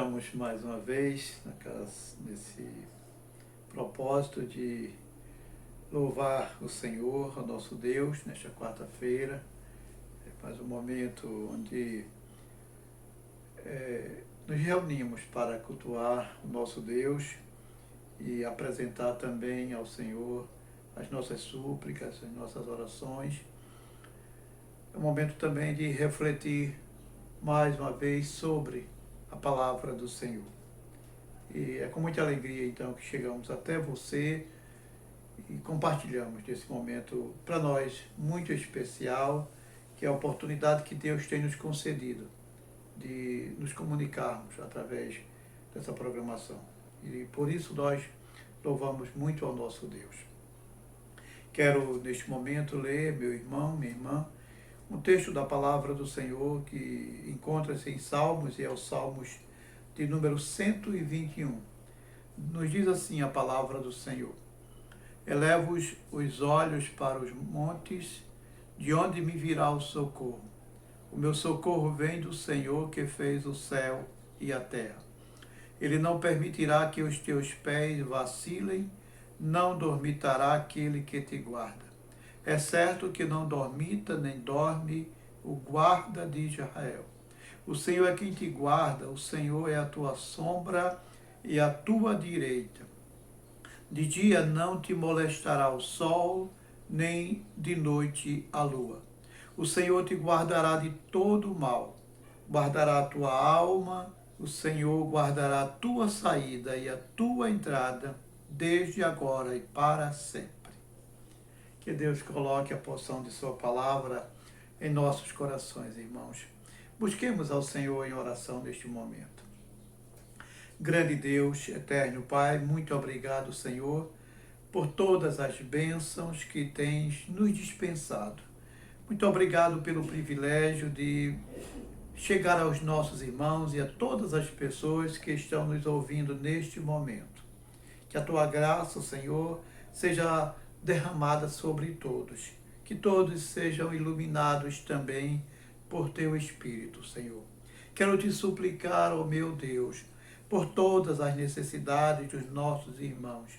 estamos mais uma vez nesse propósito de louvar o Senhor, o nosso Deus, nesta quarta-feira. É mais um momento onde nos reunimos para cultuar o nosso Deus e apresentar também ao Senhor as nossas súplicas, as nossas orações. É um momento também de refletir mais uma vez sobre a palavra do Senhor. E é com muita alegria, então, que chegamos até você e compartilhamos desse momento para nós muito especial, que é a oportunidade que Deus tem nos concedido de nos comunicarmos através dessa programação. E por isso nós louvamos muito ao nosso Deus. Quero, neste momento, ler, meu irmão, minha irmã, um texto da palavra do Senhor que encontra-se em Salmos, e é o Salmos de número 121. Nos diz assim a palavra do Senhor: Elevo os olhos para os montes, de onde me virá o socorro. O meu socorro vem do Senhor que fez o céu e a terra. Ele não permitirá que os teus pés vacilem, não dormitará aquele que te guarda. É certo que não dormita nem dorme o guarda de Israel. O Senhor é quem te guarda, o Senhor é a tua sombra e a tua direita. De dia não te molestará o sol, nem de noite a lua. O Senhor te guardará de todo o mal, guardará a tua alma, o Senhor guardará a tua saída e a tua entrada, desde agora e para sempre. Que Deus coloque a porção de sua palavra em nossos corações, irmãos. Busquemos ao Senhor em oração neste momento. Grande Deus, eterno Pai, muito obrigado, Senhor, por todas as bênçãos que tens nos dispensado. Muito obrigado pelo privilégio de chegar aos nossos irmãos e a todas as pessoas que estão nos ouvindo neste momento. Que a tua graça, Senhor, seja derramada sobre todos. Que todos sejam iluminados também por teu Espírito, Senhor. Quero te suplicar, ó meu Deus, por todas as necessidades dos nossos irmãos,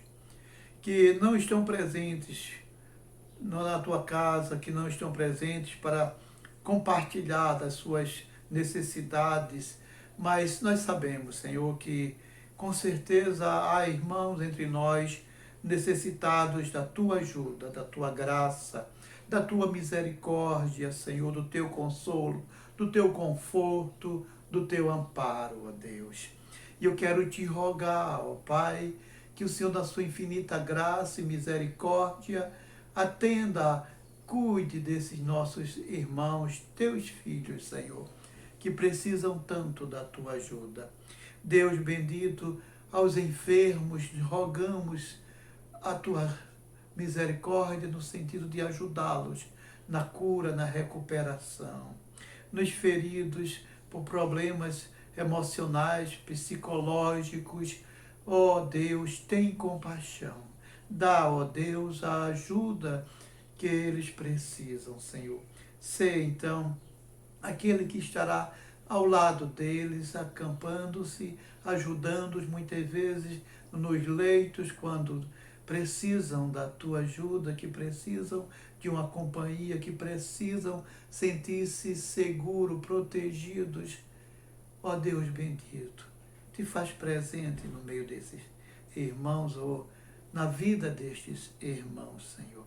que não estão presentes na tua casa, que não estão presentes para compartilhar das suas necessidades, mas nós sabemos, Senhor, que com certeza há irmãos entre nós necessitados da tua ajuda, da tua graça, da tua misericórdia, Senhor, do teu consolo, do teu conforto, do teu amparo, ó Deus. E eu quero te rogar, ó Pai, que o Senhor, da sua infinita graça e misericórdia, atenda, cuide desses nossos irmãos, teus filhos, Senhor, que precisam tanto da tua ajuda. Deus bendito, aos enfermos, rogamos a tua misericórdia no sentido de ajudá-los na cura, na recuperação. Nos feridos por problemas emocionais, psicológicos, ó Deus, tem compaixão. Dá, ó Deus, a ajuda que eles precisam, Senhor. Sê, então, aquele que estará ao lado deles, acampando-se, ajudando-os muitas vezes nos leitos, quando precisam da tua ajuda, que precisam de uma companhia, que precisam sentir-se seguros, protegidos. Ó Deus bendito, te faz presente no meio desses irmãos, ou na vida destes irmãos, Senhor.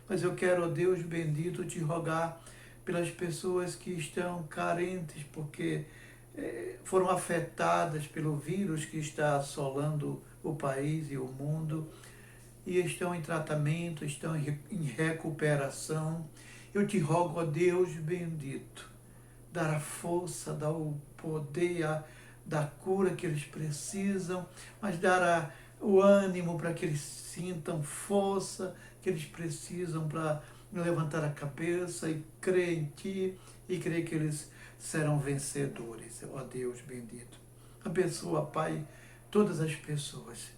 Mas eu quero, ó Deus bendito, te rogar pelas pessoas que estão carentes, porque foram afetadas pelo vírus que está assolando o país e o mundo, e estão em tratamento, estão em recuperação. Eu te rogo, ó Deus bendito, dar a força, dar o poder, da cura que eles precisam, mas dar o ânimo para que eles sintam força que eles precisam para levantar a cabeça e crer em Ti e crer que eles serão vencedores. Ó Deus bendito. Abençoa, Pai, todas as pessoas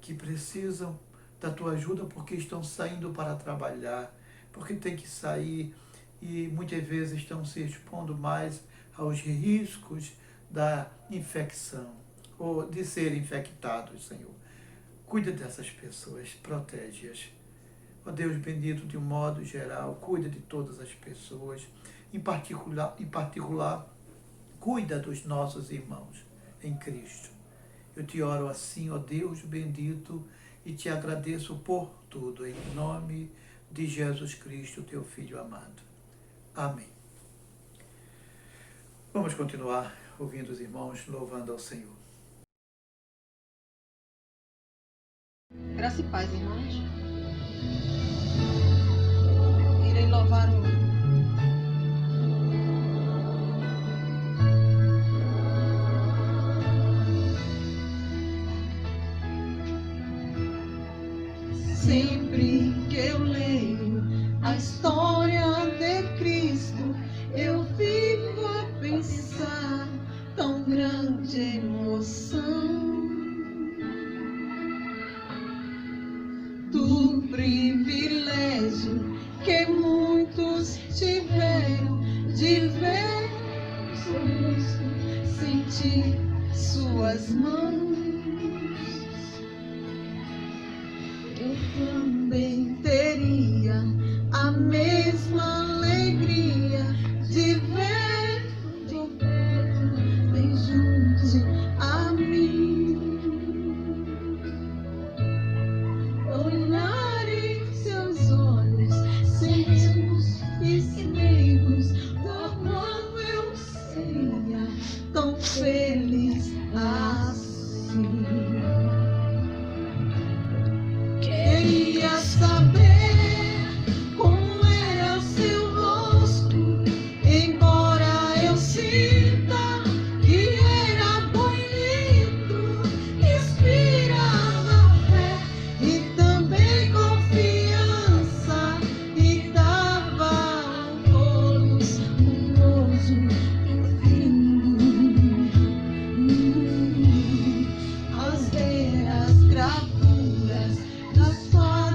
que precisam da Tua ajuda porque estão saindo para trabalhar, porque tem que sair e muitas vezes estão se expondo mais aos riscos da infecção. ou de serem infectados, Senhor. Cuida dessas pessoas, protege-as. Ó Deus bendito, de um modo geral, cuida de todas as pessoas, em particular, cuida dos nossos irmãos em Cristo. Eu te oro assim, ó Deus bendito, e te agradeço por tudo, em nome de Jesus Cristo, teu Filho amado. Amém. Vamos continuar ouvindo os irmãos, louvando ao Senhor. Graça e paz, irmãos. Irei louvar o sempre que eu leio a história de Cristo, eu fico a pensar, tão grande emoção do privilégio que muitos tiveram de ver Jesus, sentir suas mãos. Eu também teria a mesma alegria de ver de perto, bem junto a mim. Olhar em seus olhos, seus esmegos, como eu seria tão feliz assim. Queria saber como era seu rosto, embora eu sinta que era bonito, inspirava fé e também confiança, e dava um todos um gozo infinito. As ver as gravuras das suas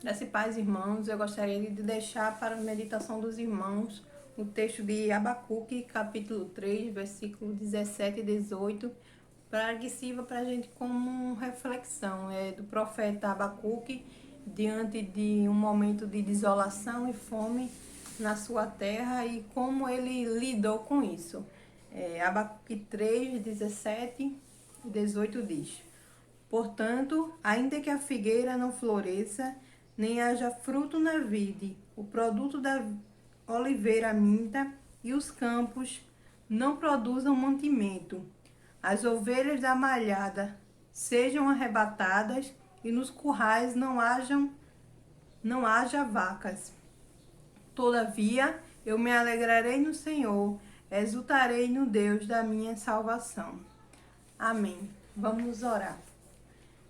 Graça e paz, irmãos. Eu gostaria de deixar para a meditação dos irmãos o texto de Abacuque, capítulo 3, versículo 17 e 18, para que sirva para a gente como reflexão. É do profeta Abacuque, diante de um momento de desolação e fome na sua terra e como ele lidou com isso. Abacuque 3, 17 e 18 diz: Portanto, ainda que a figueira não floresça, nem haja fruto na vide, o produto da oliveira minta, e os campos não produzam mantimento, as ovelhas da malhada sejam arrebatadas, e nos currais não haja vacas. Todavia, eu me alegrarei no Senhor, exultarei no Deus da minha salvação. Amém. Vamos orar.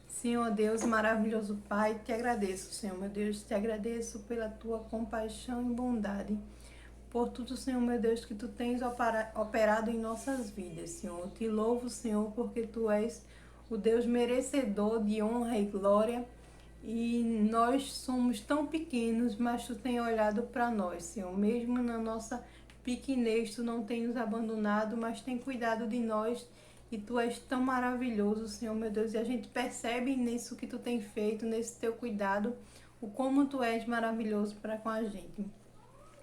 Senhor Deus, maravilhoso Pai, te agradeço, Senhor meu Deus, te agradeço pela tua compaixão e bondade, por tudo, Senhor meu Deus, que tu tens operado em nossas vidas, Senhor. Te louvo, Senhor, porque tu és o Deus merecedor de honra e glória, e nós somos tão pequenos, mas tu tens olhado para nós, Senhor. Mesmo na nossa pequenez, tu não tens nos abandonado, mas tem cuidado de nós. E tu és tão maravilhoso, Senhor, meu Deus. E a gente percebe nisso que tu tem feito, nesse teu cuidado, o como tu és maravilhoso para com a gente.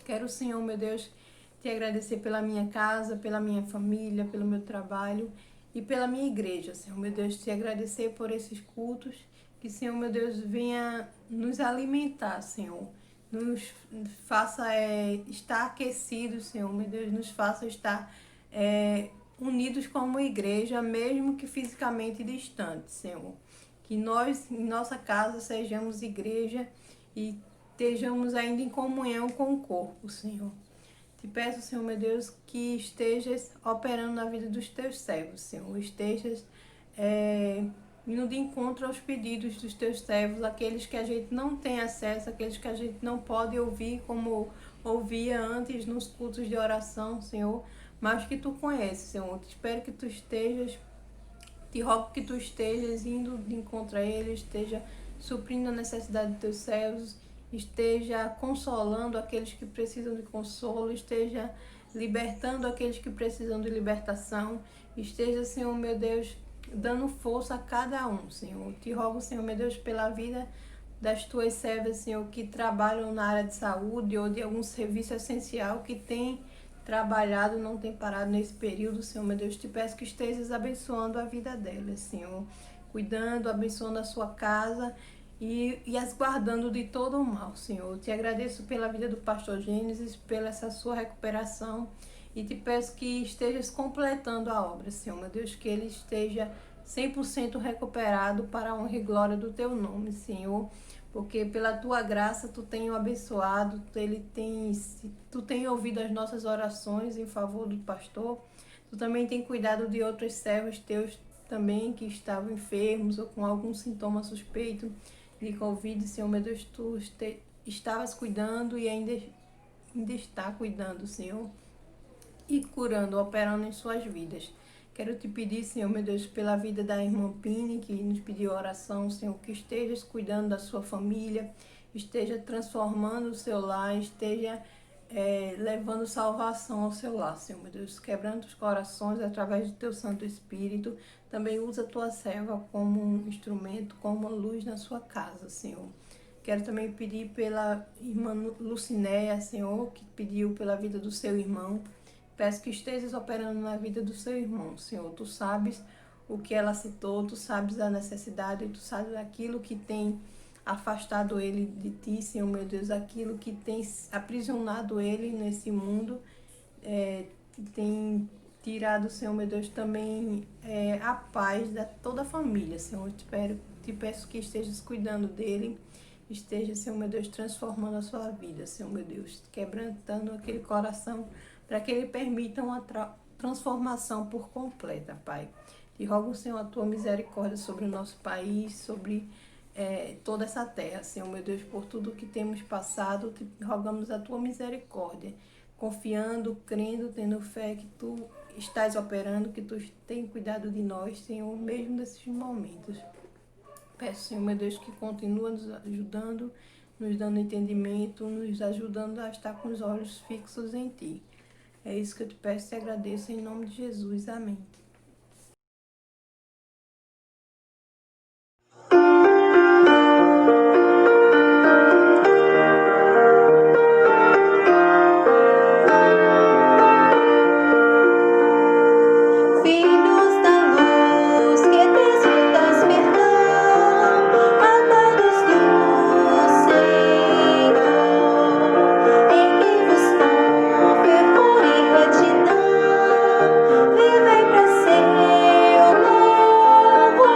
Quero, Senhor, meu Deus, te agradecer pela minha casa, pela minha família, pelo meu trabalho e pela minha igreja, Senhor, meu Deus. Te agradecer por esses cultos, que, Senhor, meu Deus, venha nos alimentar, Senhor. Nos faça estar aquecidos, Senhor, meu Deus. Nos faça estar unidos como igreja, mesmo que fisicamente distantes, Senhor. Que nós, em nossa casa, sejamos igreja e estejamos ainda em comunhão com o corpo, Senhor. Te peço, Senhor, meu Deus, que estejas operando na vida dos teus servos, Senhor. Estejas indo de encontro aos pedidos dos teus servos, aqueles que a gente não tem acesso, aqueles que a gente não pode ouvir como ouvia antes nos cultos de oração, Senhor, mas que tu conheces, Senhor. Te rogo que tu estejas indo de encontro a eles, esteja suprindo a necessidade dos teus servos, esteja consolando aqueles que precisam de consolo, esteja libertando aqueles que precisam de libertação, esteja, Senhor, meu Deus, dando força a cada um, Senhor. Te rogo, Senhor, meu Deus, pela vida das tuas servas, Senhor, que trabalham na área de saúde ou de algum serviço essencial, que tem trabalhado, não tem parado nesse período, Senhor, meu Deus. Te peço que estejas abençoando a vida delas, Senhor, cuidando, abençoando a sua casa e as guardando de todo o mal, Senhor. Te agradeço pela vida do pastor Gênesis, pela essa sua recuperação, e te peço que estejas completando a obra, Senhor, meu Deus, que ele esteja 100% recuperado para a honra e glória do teu nome, Senhor, porque pela tua graça tu tem o abençoado, tu tem ouvido as nossas orações em favor do pastor, tu também tem cuidado de outros servos teus também que estavam enfermos ou com algum sintoma suspeito de Covid, Senhor, meu Deus, tu estavas cuidando e ainda está cuidando, Senhor, e curando, operando em suas vidas. Quero te pedir, Senhor, meu Deus, pela vida da irmã Pini, que nos pediu oração, Senhor, que estejas cuidando da sua família, esteja transformando o seu lar, esteja levando salvação ao seu lar, Senhor, meu Deus, quebrando os corações através do teu Santo Espírito. Também usa a tua serva como um instrumento, como uma luz na sua casa, Senhor. Quero também pedir pela irmã Lucinéia, Senhor, que pediu pela vida do seu irmão. Peço que estejas operando na vida do seu irmão, Senhor. Tu sabes o que ela citou, tu sabes a necessidade, tu sabes aquilo que tem afastado ele de ti, Senhor, meu Deus, aquilo que tem aprisionado ele nesse mundo, que tem tirado, Senhor, meu Deus, também a paz da toda a família, Senhor. Te peço que estejas cuidando dele, esteja, Senhor, meu Deus, transformando a sua vida, Senhor, meu Deus, quebrantando aquele coração para que ele permita uma transformação por completa, Pai. Te rogo, Senhor, a tua misericórdia sobre o nosso país, sobre toda essa terra, Senhor, meu Deus, por tudo que temos passado, te rogamos a tua misericórdia, confiando, crendo, tendo fé que tu estás operando, que tu tem cuidado de nós, Senhor, mesmo nesses momentos. Peço, Senhor, meu Deus, que continua nos ajudando, nos dando entendimento, nos ajudando a estar com os olhos fixos em Ti. É isso que eu te peço e agradeço em nome de Jesus. Amém. Filhos da luz que desfrutas perdão, amados do Senhor, erguei-vos com fervor e retidão, vivei pra seu louvor,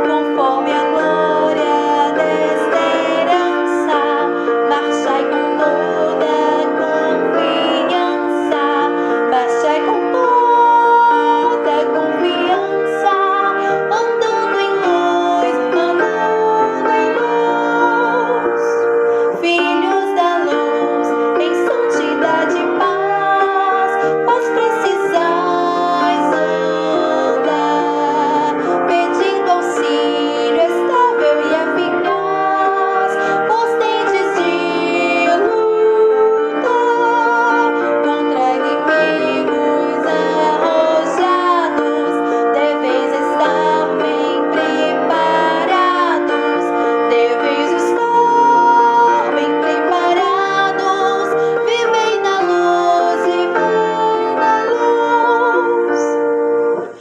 conforme a glória desta herança, marchai com toda confiança, marchai com toda confiança, andando em luz, andando em luz. Filhos da luz, em santidade e paz, vós precisais andar, pedindo auxílio estável e eficaz, vós tendes de lutar contra inimigos arrojados, deveis estar bem preparados, deveis estar bem preparados, vivei na luz, vivei na luz.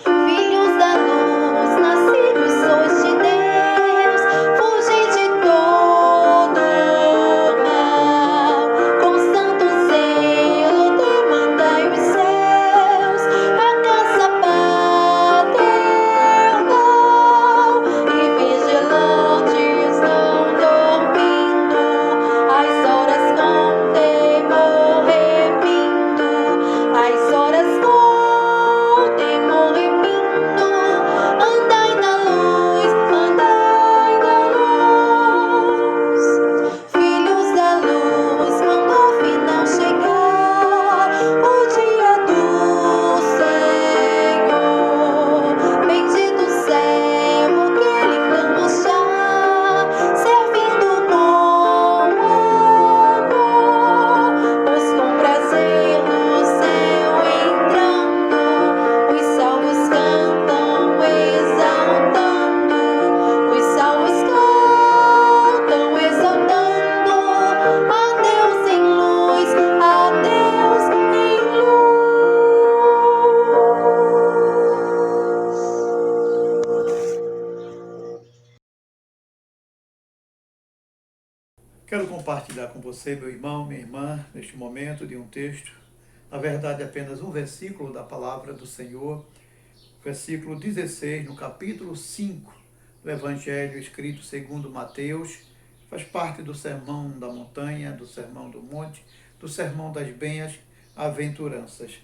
Filhos da luz, nascidos sois de Deus, fugem de todo mal, com santo zelo demandai os céus, a casa paternal, e vigilantes não dormindo, as horas com temor repindo, as horas com temor repindo, andai na luz, andai na luz. Filhos da luz, quando o final chegar, o dia do Senhor, bendito servo que ele clama já, servindo com amor, pois com prazer no céu entrando, os salvos cantam exaltando, os salvos cantam exaltando, a Deus em luz, a Deus em luz. Quero compartilhar com você, meu irmão, minha irmã, neste momento de um texto, na verdade apenas um versículo da palavra do Senhor, versículo 16, no capítulo 5 do Evangelho escrito segundo Mateus, faz parte do Sermão da Montanha, do Sermão do Monte, do Sermão das Bem-aventuranças.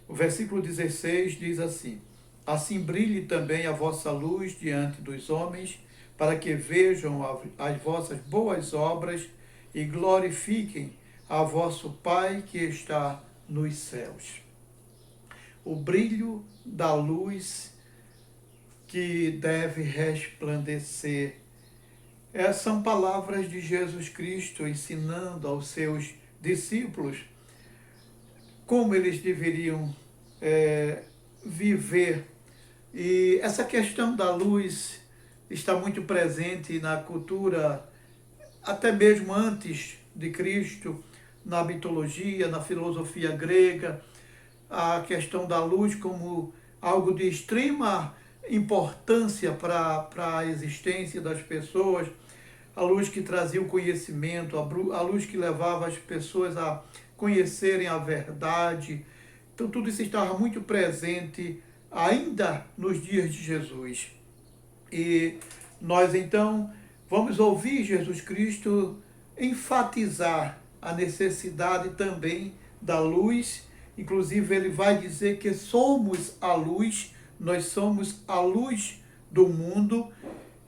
O versículo 16 diz assim: assim brilhe também a vossa luz diante dos homens, para que vejam as vossas boas obras e glorifiquem a vosso Pai que está nos céus. O brilho da luz que deve resplandecer. São palavras de Jesus Cristo ensinando aos seus discípulos como eles deveriam viver. E essa questão da luz está muito presente na cultura, até mesmo antes de Cristo, na mitologia, na filosofia grega, a questão da luz como algo de extrema importância para a existência das pessoas, a luz que trazia o conhecimento, a luz que levava as pessoas a conhecerem a verdade. Então tudo isso estava muito presente ainda nos dias de Jesus. E nós então vamos ouvir Jesus Cristo enfatizar a necessidade também da luz. Inclusive ele vai dizer que somos a luz, nós somos a luz do mundo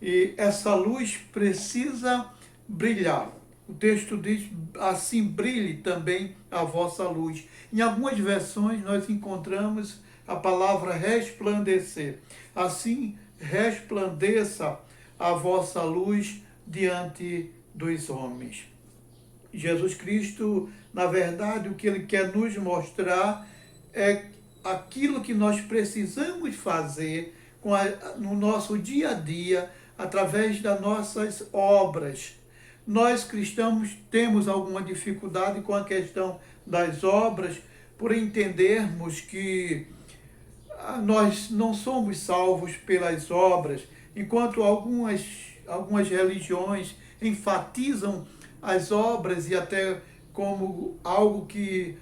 e essa luz precisa brilhar. O texto diz, assim brilhe também a vossa luz. Em algumas versões nós encontramos a palavra resplandecer. Assim resplandeça a vossa luz diante dos homens. Jesus Cristo, na verdade, o que ele quer nos mostrar é aquilo que nós precisamos fazer no nosso dia a dia, através das nossas obras. Nós cristãos temos alguma dificuldade com a questão das obras, por entendermos que nós não somos salvos pelas obras, enquanto algumas religiões enfatizam as obras e até como algo que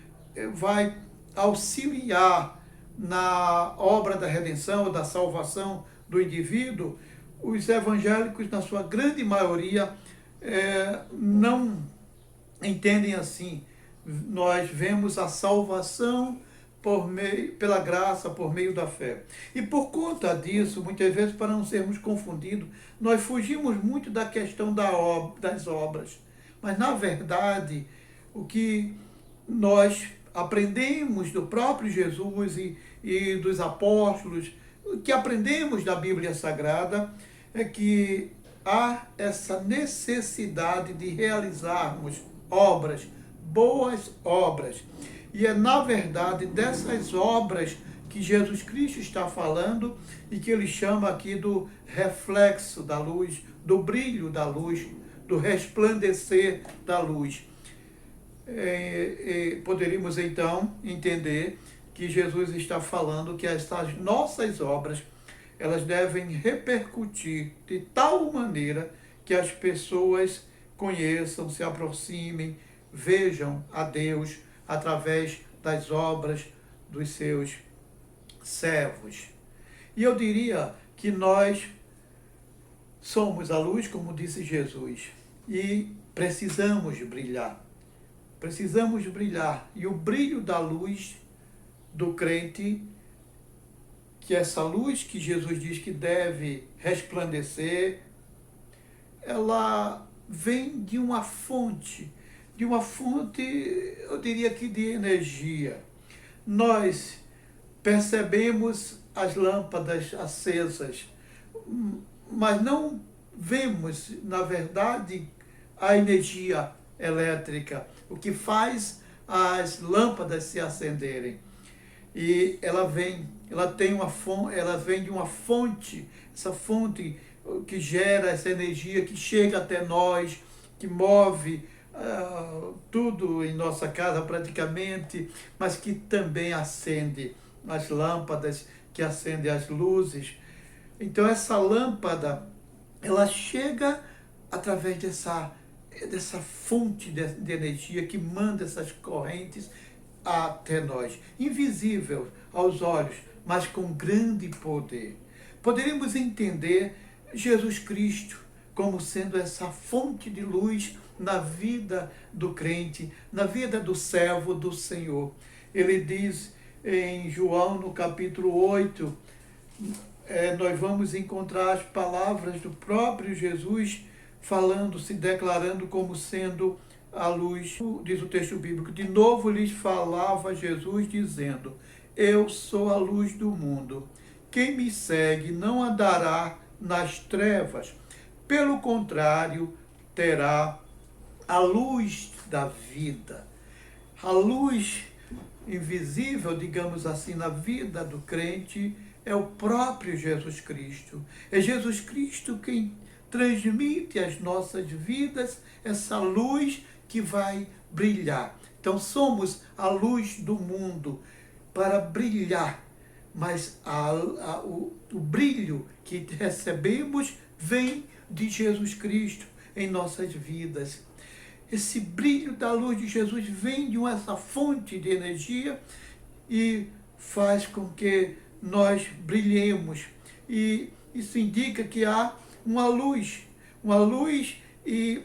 vai auxiliar na obra da redenção, da salvação do indivíduo. Os evangélicos, na sua grande maioria, não entendem assim. Nós vemos a salvação pela graça, por meio da fé. E por conta disso, muitas vezes, para não sermos confundidos, nós fugimos muito da questão das obras. Mas, na verdade, o que nós aprendemos do próprio Jesus e dos apóstolos, o que aprendemos da Bíblia Sagrada, é que há essa necessidade de realizarmos obras, boas obras. E é, na verdade, dessas obras que Jesus Cristo está falando e que ele chama aqui do reflexo da luz, do brilho da luz, do resplandecer da luz. Poderíamos, então, entender que Jesus está falando que essas nossas obras, elas devem repercutir de tal maneira que as pessoas conheçam, se aproximem, vejam a Deus através das obras dos seus servos. E eu diria que nós somos a luz, como disse Jesus, e precisamos brilhar. Precisamos brilhar. E o brilho da luz do crente, que essa luz que Jesus diz que deve resplandecer, ela vem de uma fonte, eu diria que de energia. Nós percebemos as lâmpadas acesas, mas não vemos, na verdade, a energia elétrica, o que faz as lâmpadas se acenderem. E ela vem de uma fonte, essa fonte que gera essa energia, que chega até nós, que move tudo em nossa casa praticamente, mas que também acende as lâmpadas, que acende as luzes. Então essa lâmpada, ela chega através dessa fonte de energia que manda essas correntes até nós, invisível aos olhos, mas com grande poder. Poderíamos entender Jesus Cristo como sendo essa fonte de luz na vida do crente, na vida do servo do Senhor. Ele diz em João, no capítulo 8, nós vamos encontrar as palavras do próprio Jesus falando, se declarando como sendo a luz, diz o texto bíblico. De novo lhes falava Jesus dizendo: eu sou a luz do mundo. Quem me segue não andará nas trevas, pelo contrário, terá a luz da vida. A luz invisível, digamos assim, na vida do crente é o próprio Jesus Cristo. É Jesus Cristo quem transmite às nossas vidas essa luz que vai brilhar. Então somos a luz do mundo para brilhar, mas o brilho que recebemos vem de Jesus Cristo em nossas vidas. Esse brilho da luz de Jesus vem de essa fonte de energia e faz com que nós brilhemos. E isso indica que há uma luz e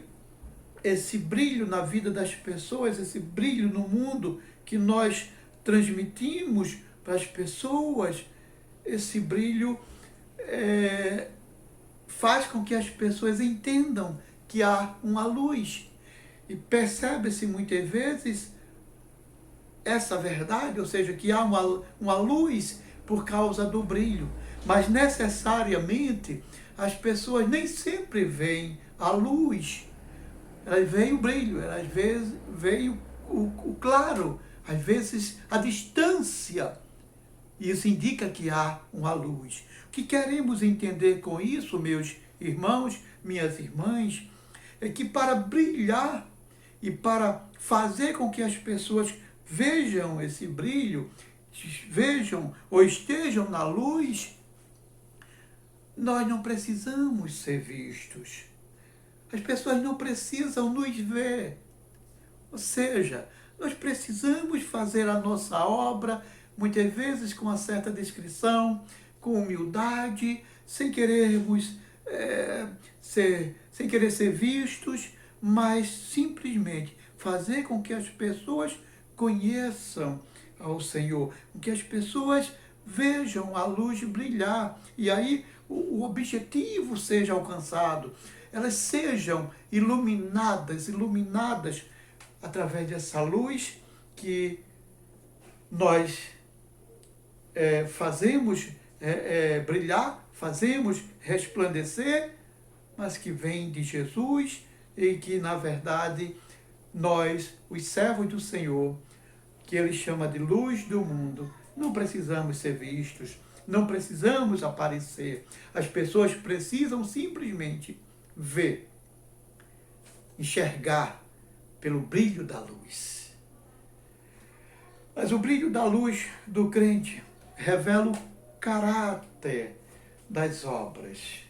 esse brilho na vida das pessoas, esse brilho no mundo que nós transmitimos para as pessoas, esse brilho faz com que as pessoas entendam que há uma luz. E percebe-se muitas vezes essa verdade, ou seja, que há uma luz por causa do brilho. Mas necessariamente as pessoas nem sempre veem a luz Às veio o brilho, às vezes veio o claro, às vezes a distância. Isso indica que há uma luz. O que queremos entender com isso, meus irmãos, minhas irmãs, é que para brilhar e para fazer com que as pessoas vejam esse brilho, vejam ou estejam na luz, nós não precisamos ser vistos. As pessoas não precisam nos ver. Ou seja, nós precisamos fazer a nossa obra, muitas vezes com uma certa discrição, com humildade, sem querermos sem querer ser vistos, mas simplesmente fazer com que as pessoas conheçam ao Senhor, com que as pessoas vejam a luz brilhar e aí o objetivo seja alcançado, elas sejam iluminadas através dessa luz que nós fazemos brilhar, fazemos resplandecer, mas que vem de Jesus e que, na verdade, nós, os servos do Senhor, que Ele chama de luz do mundo, não precisamos ser vistos, não precisamos aparecer. As pessoas precisam simplesmente ver, enxergar pelo brilho da luz. Mas o brilho da luz do crente revela o caráter das obras.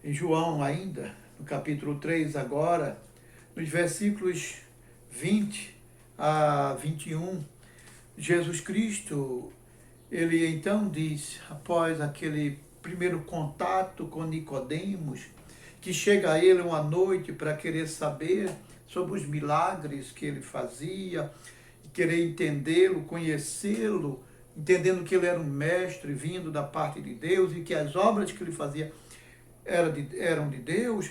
Em João ainda, no capítulo 3 agora, nos versículos 20 a 21, Jesus Cristo, ele então diz, após aquele primeiro contato com Nicodemos, que chega a ele uma noite para querer saber sobre os milagres que ele fazia, querer entendê-lo, conhecê-lo, entendendo que ele era um mestre vindo da parte de Deus e que as obras que ele fazia eram de Deus.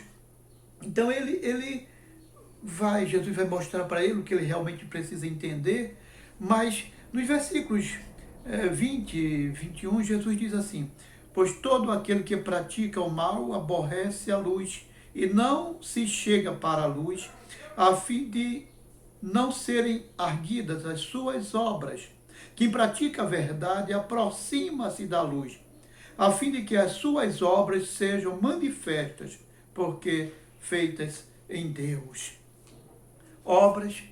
Então Jesus vai mostrar para ele o que ele realmente precisa entender, mas nos versículos 20 e 21, Jesus diz assim, pois todo aquele que pratica o mal aborrece a luz e não se chega para a luz, a fim de não serem arguidas as suas obras. Quem pratica a verdade aproxima-se da luz, a fim de que as suas obras sejam manifestas, porque feitas em Deus. Obras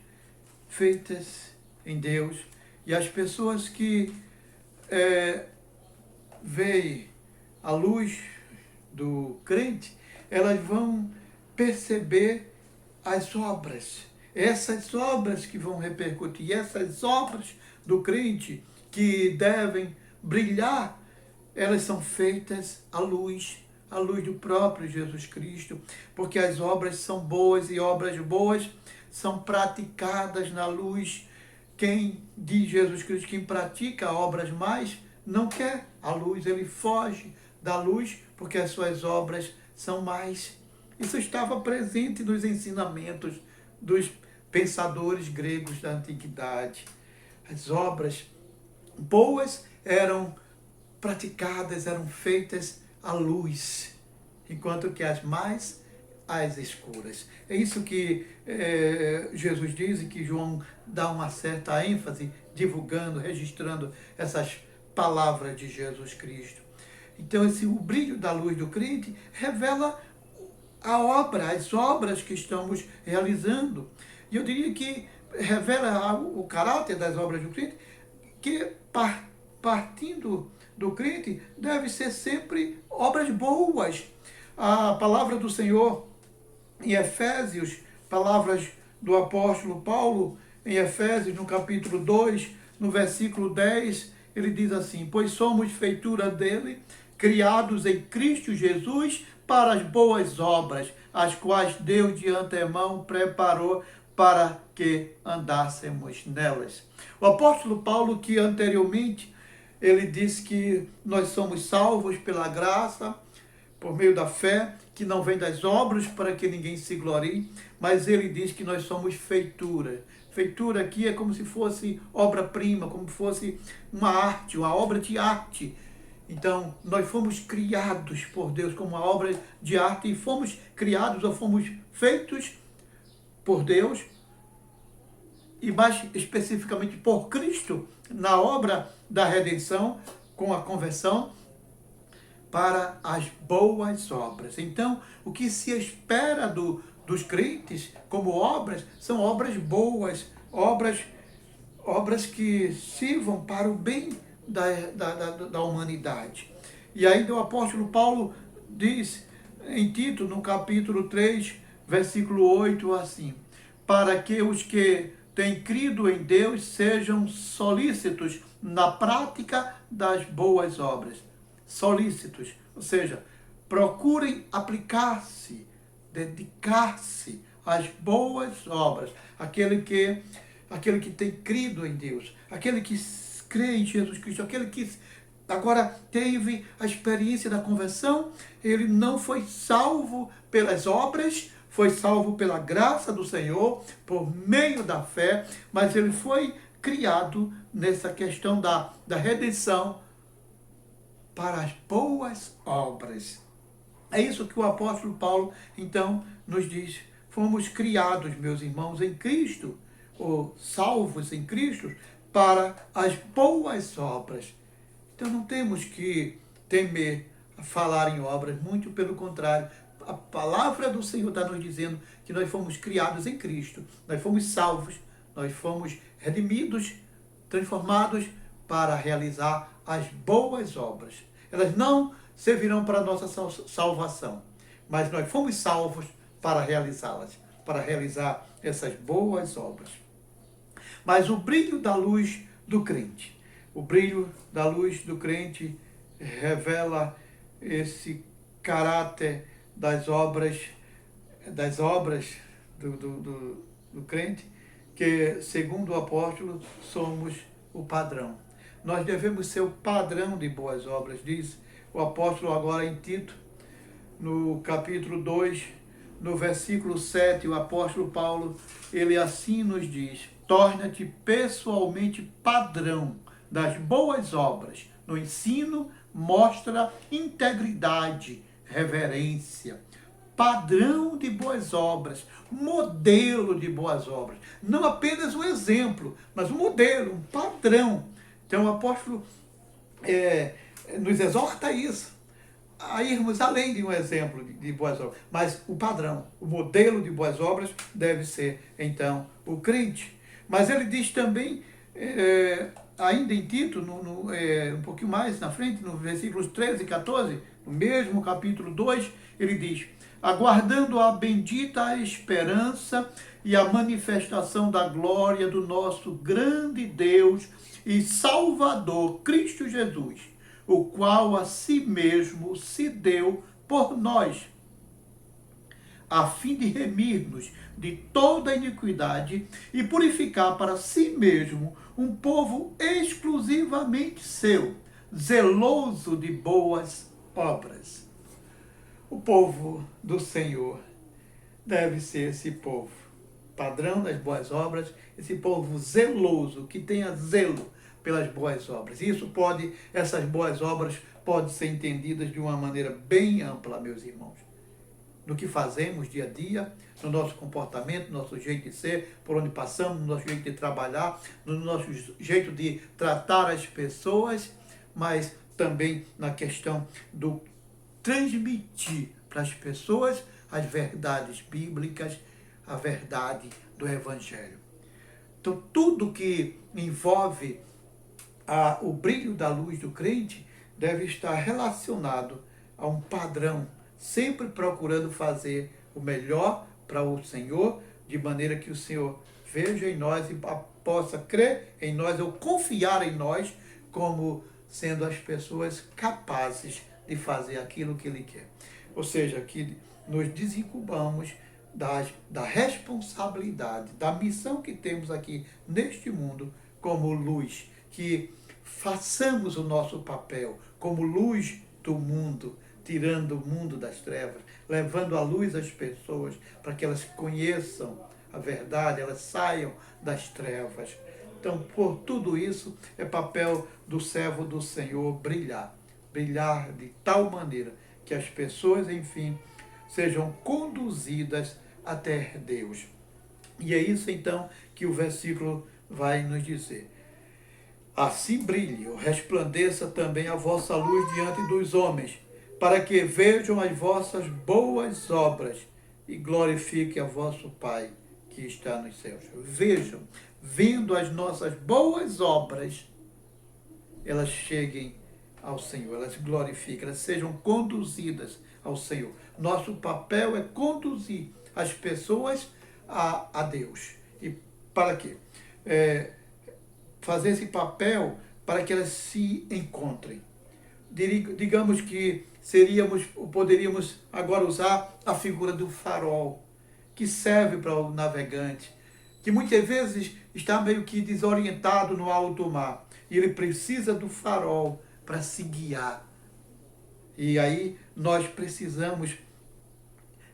feitas em Deus. E as pessoas que veem a luz do crente, elas vão perceber as obras. Essas obras que vão repercutir, essas obras do crente que devem brilhar, elas são feitas à luz do próprio Jesus Cristo, porque as obras são boas e obras boas são praticadas na luz. Quem diz Jesus Cristo, quem pratica obras mais, não quer a luz, ele foge da luz, porque as suas obras são mais. Isso estava presente nos ensinamentos dos pensadores gregos da antiguidade. As obras boas eram praticadas, eram feitas à luz, enquanto que as mais, às escuras. É isso que Jesus diz e que João dá uma certa ênfase, divulgando, registrando essas palavras de Jesus Cristo. Então, o brilho da luz do crente revela a obra, as obras que estamos realizando. E eu diria que revela o caráter das obras do crente, que partindo do crente deve ser sempre obras boas. A palavra do Senhor em Efésios, palavras do apóstolo Paulo em Efésios, no capítulo 2, no versículo 10, ele diz assim, pois somos feitura dele, criados em Cristo Jesus para as boas obras, as quais Deus de antemão preparou para que andássemos nelas. O apóstolo Paulo, que anteriormente ele disse que nós somos salvos pela graça, por meio da fé, que não vem das obras para que ninguém se glorie, mas ele diz que nós somos feitura. Feitura aqui é como se fosse obra-prima, como se fosse uma arte, uma obra de arte. Então, nós fomos criados por Deus como uma obra de arte e fomos criados ou fomos feitos por Deus e mais especificamente por Cristo na obra da redenção com a conversão para as boas obras. Então, o que se espera dos crentes como obras são obras boas, obras que sirvam para o bem da humanidade. E ainda o apóstolo Paulo diz em Tito, no capítulo 3, versículo 8, assim: para que os que têm crido em Deus sejam solícitos na prática das boas obras. Solícitos, ou seja, procurem aplicar-se, dedicar-se às boas obras. Aquele que tem crido em Deus, aquele que crê em Jesus Cristo, aquele que agora teve a experiência da conversão, ele não foi salvo pelas obras, foi salvo pela graça do Senhor, por meio da fé, mas ele foi criado nessa questão da redenção para as boas obras. É isso que o apóstolo Paulo, então, nos diz. Fomos criados, meus irmãos, em Cristo, ou salvos em Cristo, para as boas obras. Então não temos que temer a falar em obras, muito pelo contrário. A palavra do Senhor está nos dizendo que nós fomos criados em Cristo, nós fomos salvos, nós fomos redimidos, transformados para realizar as boas obras. Elas não servirão para a nossa salvação, mas nós fomos salvos para realizá-las, para realizar essas boas obras. Mas o brilho da luz do crente, o brilho da luz do crente revela esse caráter das obras do crente, que, segundo o apóstolo, somos o padrão. Nós devemos ser o padrão de boas obras, diz o apóstolo agora em Tito, no capítulo 2, no versículo 7, o apóstolo Paulo, ele assim nos diz: torna-te pessoalmente padrão das boas obras. No ensino, mostra integridade, reverência, padrão de boas obras, modelo de boas obras. Não apenas um exemplo, mas um modelo, um padrão. Então o apóstolo nos exorta a isso, a irmos além de um exemplo de boas obras, mas o padrão, o modelo de boas obras deve ser, então, o crente. Mas ele diz também, ainda em Tito, um pouquinho mais na frente, nos versículos 13 e 14, no mesmo capítulo 2, ele diz: aguardando a bendita esperança e a manifestação da glória do nosso grande Deus e Salvador, Cristo Jesus, o qual a si mesmo se deu por nós, a fim de remir-nos de toda iniquidade e purificar para si mesmo um povo exclusivamente seu, zeloso de boas obras. O povo do Senhor deve ser esse povo, padrão das boas obras, esse povo zeloso, que tenha zelo pelas boas obras. Essas boas obras podem ser entendidas de uma maneira bem ampla, meus irmãos. No que fazemos dia a dia, no nosso comportamento, no nosso jeito de ser, por onde passamos, no nosso jeito de trabalhar, no nosso jeito de tratar as pessoas, mas também na questão do transmitir para as pessoas as verdades bíblicas, a verdade do Evangelho. Então, tudo que envolve o brilho da luz do crente deve estar relacionado a um padrão, sempre procurando fazer o melhor para o Senhor, de maneira que o Senhor veja em nós e possa crer em nós ou confiar em nós como sendo as pessoas capazes de fazer aquilo que Ele quer. Ou seja, que nos desincumbamos da responsabilidade, da missão que temos aqui neste mundo como luz, que façamos o nosso papel como luz do mundo, tirando o mundo das trevas, levando a luz às pessoas para que elas conheçam a verdade, elas saiam das trevas. Então, por tudo isso, é papel do servo do Senhor brilhar. brilhar de tal maneira que as pessoas, enfim, sejam conduzidas até Deus. E é isso então que o versículo vai nos dizer. Assim brilhe, resplandeça também a vossa luz diante dos homens, para que vejam as vossas boas obras e glorifiquem a vosso Pai que está nos céus. Vejam, vendo as nossas boas obras, elas cheguem ao Senhor, elas glorifiquem, elas sejam conduzidas ao Senhor. Nosso papel é conduzir as pessoas a Deus. E para quê? Fazer esse papel para que elas se encontrem. Digamos que poderíamos agora usar a figura do farol, que serve para o navegante, que muitas vezes está meio que desorientado no alto mar, e ele precisa do farol para se guiar. E aí nós precisamos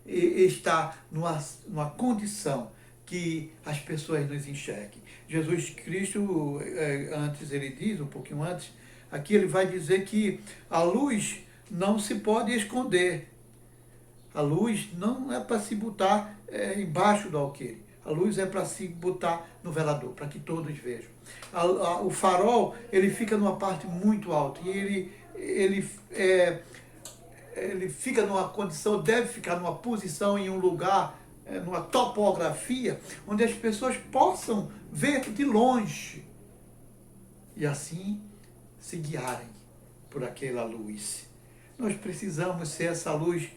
estar numa condição que as pessoas nos enxerguem. Jesus Cristo, antes ele diz, um pouquinho antes, aqui ele vai dizer que a luz não se pode esconder. A luz não é para se botar embaixo do alqueire. A luz é para se botar no velador, para que todos vejam. O farol, ele fica numa parte muito alta e ele fica numa condição, deve ficar numa posição, em um lugar, numa topografia, onde as pessoas possam ver de longe e assim se guiarem por aquela luz. Nós precisamos ser essa luz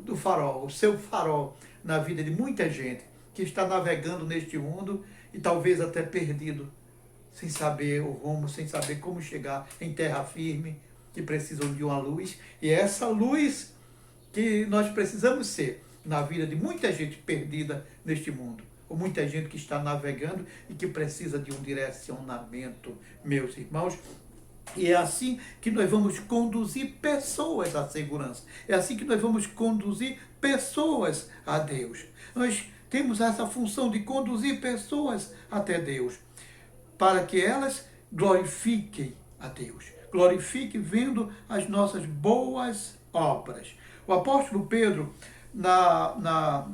do farol, o seu farol na vida de muita gente que está navegando neste mundo e talvez até perdido, sem saber o rumo, sem saber como chegar em terra firme, que precisam de uma luz. E é essa luz que nós precisamos ser na vida de muita gente perdida neste mundo, ou muita gente que está navegando e que precisa de um direcionamento, meus irmãos. E é assim que nós vamos conduzir pessoas à segurança. É assim que nós vamos conduzir pessoas a Deus. Nós temos essa função de conduzir pessoas até Deus, para que elas glorifiquem a Deus. Glorifiquem vendo as nossas boas obras. O apóstolo Pedro, na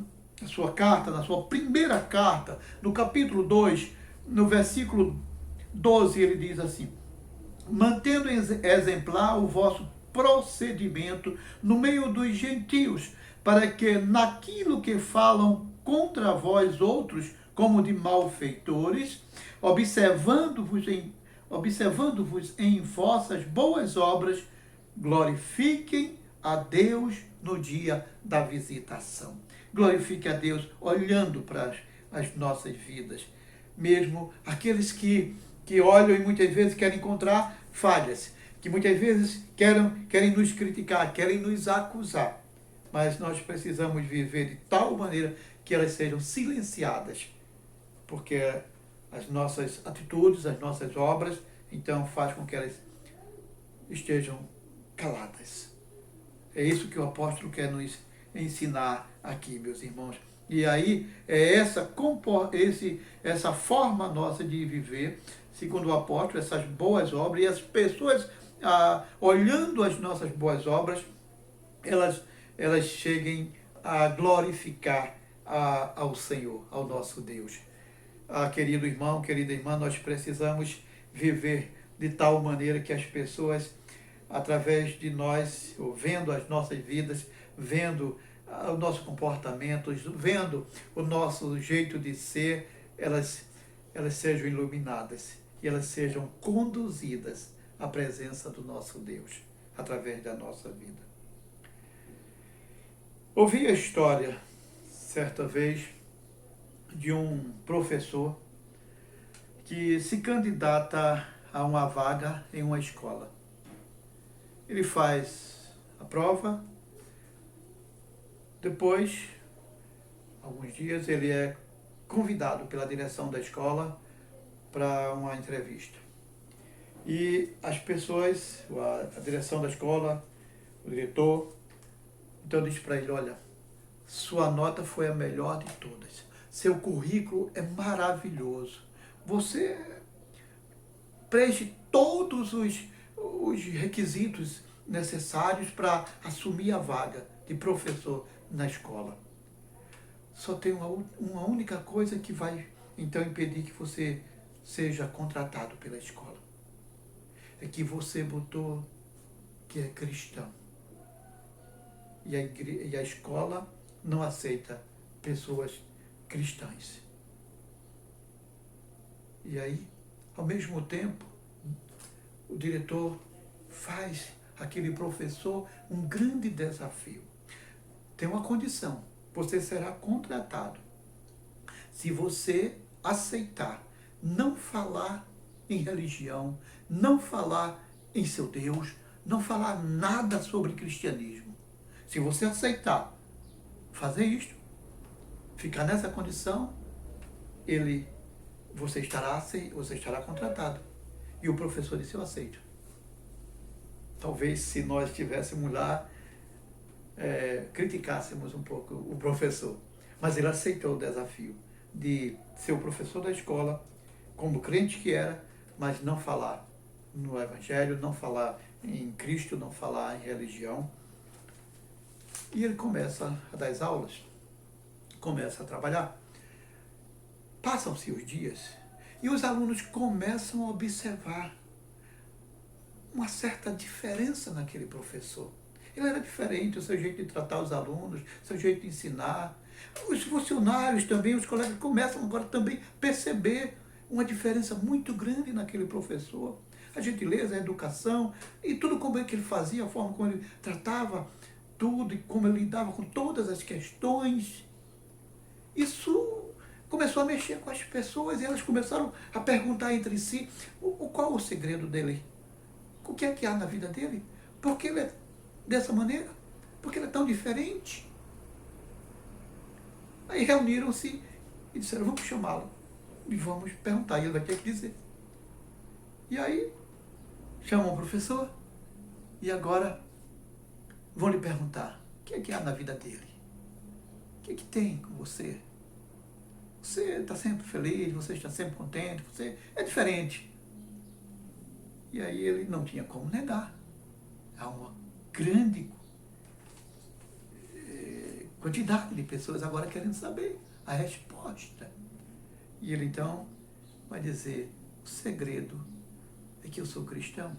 sua carta, na sua primeira carta, no capítulo 2, no versículo 12, ele diz assim: mantendo exemplar o vosso procedimento no meio dos gentios, para que naquilo que falam contra vós outros, como de malfeitores, observando-vos em vossas boas obras, glorifiquem a Deus no dia da visitação. Glorifique a Deus olhando para as nossas vidas. Mesmo aqueles que olham e muitas vezes querem encontrar falhas, que muitas vezes querem nos criticar, querem nos acusar. Mas nós precisamos viver de tal maneira que elas sejam silenciadas, porque as nossas atitudes, as nossas obras, então faz com que elas estejam caladas. É isso que o apóstolo quer nos ensinar aqui, meus irmãos. E aí é essa forma nossa de viver, segundo o apóstolo, essas boas obras, e as pessoas, olhando as nossas boas obras, elas cheguem a glorificar ao Senhor, ao nosso Deus. Querido irmão, querida irmã, nós precisamos viver de tal maneira que as pessoas, através de nós, vendo as nossas vidas, vendo o nosso comportamento, vendo o nosso jeito de ser, elas sejam iluminadas e elas sejam conduzidas à presença do nosso Deus, através da nossa vida. Ouvi a história, certa vez, de um professor que se candidata a uma vaga em uma escola. Ele faz a prova, depois, alguns dias, ele é convidado pela direção da escola para uma entrevista. E as pessoas, a direção da escola, o diretor, então diz para ele: olha, sua nota foi a melhor de todas. Seu currículo é maravilhoso. Você preenche todos os requisitos necessários para assumir a vaga de professor na escola. Só tem uma única coisa que vai, então, impedir que você seja contratado pela escola. É que você botou que é cristão. E a escola não aceita pessoas cristãs. E aí, ao mesmo tempo, o diretor faz aquele professor um grande desafio. Tem uma condição: você será contratado se você aceitar não falar em religião, não falar em seu Deus, não falar nada sobre cristianismo. Se você aceitar fazer isto, ficar nessa condição, você estará contratado. E o professor disse: eu aceito. Talvez se nós estivéssemos lá, criticássemos um pouco o professor. Mas ele aceitou o desafio de ser o professor da escola, como crente que era, mas não falar no Evangelho, não falar em Cristo, não falar em religião. E ele começa a dar as aulas, começa a trabalhar. Passam-se os dias e os alunos começam a observar uma certa diferença naquele professor. Ele era diferente, o seu jeito de tratar os alunos, o seu jeito de ensinar. Os funcionários também, os colegas começam agora também a perceber uma diferença muito grande naquele professor. A gentileza, a educação e tudo como é que ele fazia, a forma como ele tratava tudo e como ele lidava com todas as questões. Isso começou a mexer com as pessoas e elas começaram a perguntar entre si qual o segredo dele. O que é que há na vida dele? Por que ele é dessa maneira? Por que ele é tão diferente? Aí reuniram-se e disseram: vamos chamá-lo e vamos perguntar, e ele vai ter que dizer. E aí chamam o professor e agora vão lhe perguntar: o que é que há na vida dele? O que é que tem com você? Você está sempre feliz, você está sempre contente, você é diferente. E aí ele não tinha como negar. Há uma grande quantidade de pessoas agora querendo saber a resposta. E ele então vai dizer: o segredo é que eu sou cristão.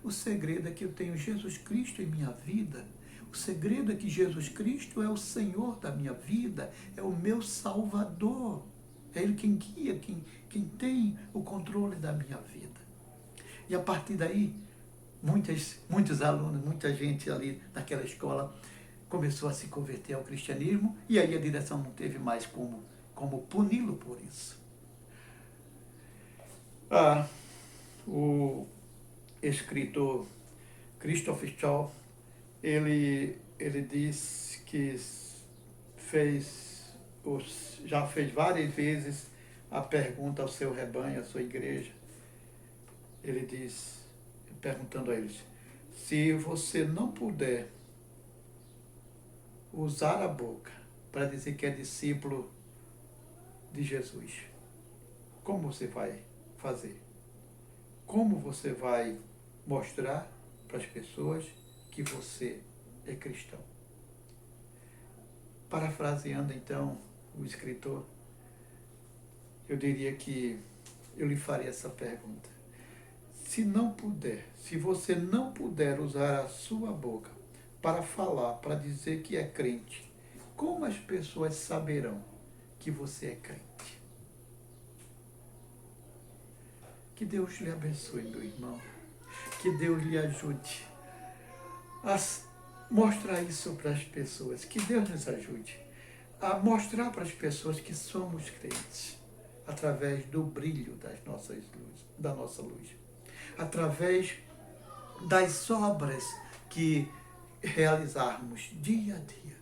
O segredo é que eu tenho Jesus Cristo em minha vida. O segredo é que Jesus Cristo é o Senhor da minha vida, é o meu Salvador. É Ele quem guia, quem tem o controle da minha vida. E a partir daí, muitos alunos, muita gente ali naquela escola começou a se converter ao cristianismo, e aí a direção não teve mais como puni-lo por isso. O escritor Christopher Shaw, ele diz que já fez várias vezes a pergunta ao seu rebanho, à sua igreja. Ele diz, perguntando a eles: se você não puder usar a boca para dizer que é discípulo de Jesus, como você vai fazer? Como você vai mostrar para as pessoas que você é cristão? Parafraseando então o escritor, eu diria que eu lhe faria essa pergunta: se você não puder usar a sua boca para falar, para dizer que é crente, como as pessoas saberão que você é crente? Que Deus lhe abençoe, meu irmão. Que Deus lhe ajude a mostrar isso para as pessoas. Que Deus nos ajude a mostrar para as pessoas que somos crentes através do brilho da nossa luz, através das obras que realizarmos dia a dia.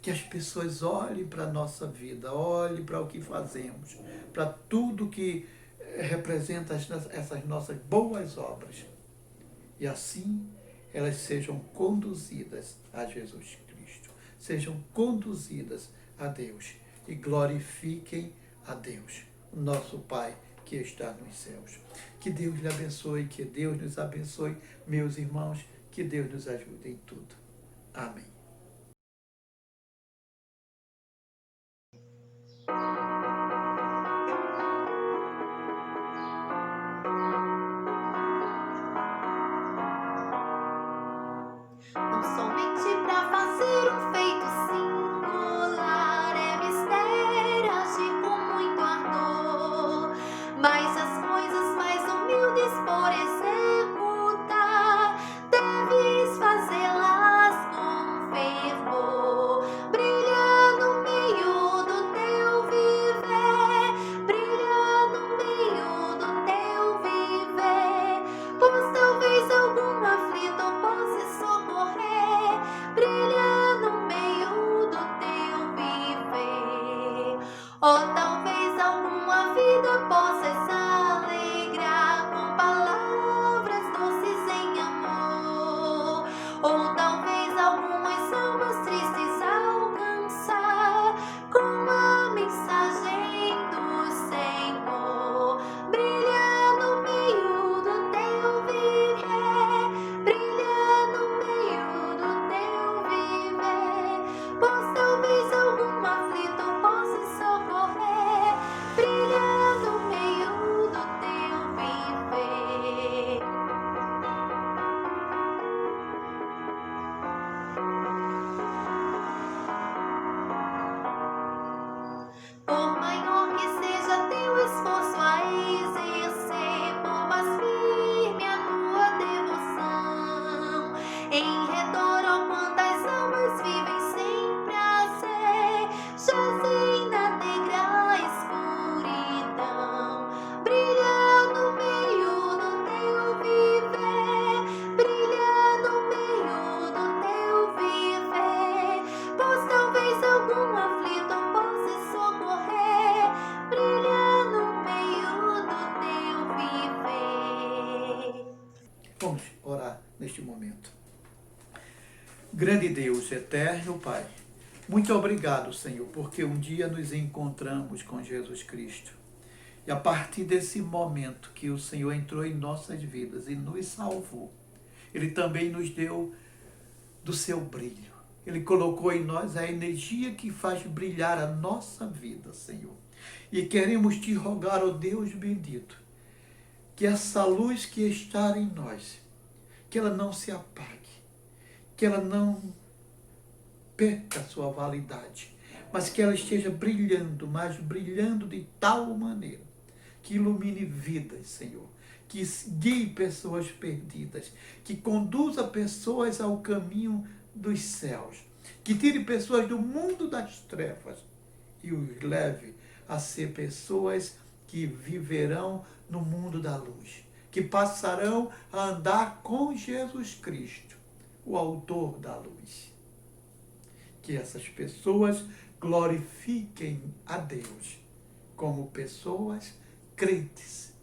Que as pessoas olhem para a nossa vida, olhem para o que fazemos, para tudo que representa essas nossas boas obras. E assim elas sejam conduzidas a Jesus Cristo, sejam conduzidas a Deus e glorifiquem a Deus, nosso Pai que está nos céus. Que Deus lhe abençoe, que Deus nos abençoe, meus irmãos, Que Deus nos ajude em tudo. Amém. Não somente para fazer um feito singular, é mistério agir com muito ardor, mas as coisas mais humildes por executar, deves fazê-las com fervor. Brilha no meio do teu viver, brilha no meio do teu viver, pois talvez algum aflito possa socorrer. Brilha no meio do teu viver, ou talvez alguma vida possas alegrar com palavras doces em amor, ou talvez algumas almas tristes alcançar com a mensagem do Senhor. Brilha no meio do teu viver, brilha no meio do teu viver, pois talvez algum aflito possa socorrer. Brilha no meio do teu viver. Por maior que seja teu esforço a exercer, por mais firme a tua devoção, em redor, ó, quantas almas vivem sem prazer, jazem na negra escuridão. Brilha no meio do teu viver, brilha no meio do teu viver, pois talvez algum aflito possa socorrer. Brilha no meio do teu viver. Vamos orar neste momento. Grande Deus, eterno Pai, muito obrigado, Senhor, porque um dia nos encontramos com Jesus Cristo. E a partir desse momento que o Senhor entrou em nossas vidas e nos salvou, Ele também nos deu do seu brilho. Ele colocou em nós a energia que faz brilhar a nossa vida, Senhor. E queremos te rogar, ó Deus bendito, que essa luz que está em nós, que ela não se apague, que ela não perca a sua validade, mas que ela esteja brilhando, mas brilhando de tal maneira que ilumine vidas, Senhor, que guie pessoas perdidas, que conduza pessoas ao caminho dos céus, que tire pessoas do mundo das trevas e os leve a ser pessoas que viverão no mundo da luz, que passarão a andar com Jesus Cristo, o autor da luz. Que essas pessoas glorifiquem a Deus como pessoas crentes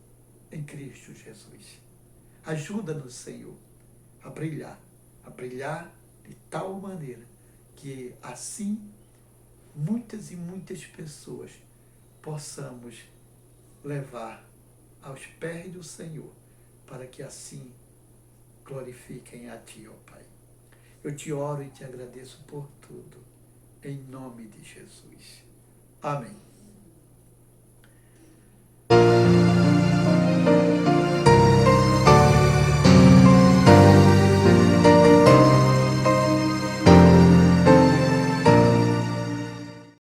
em Cristo Jesus. Ajuda-nos, Senhor, a brilhar de tal maneira que assim muitas e muitas pessoas possamos levar aos pés do Senhor, para que assim glorifiquem a Ti, ó Pai. Eu te oro e te agradeço por tudo, em nome de Jesus. Amém.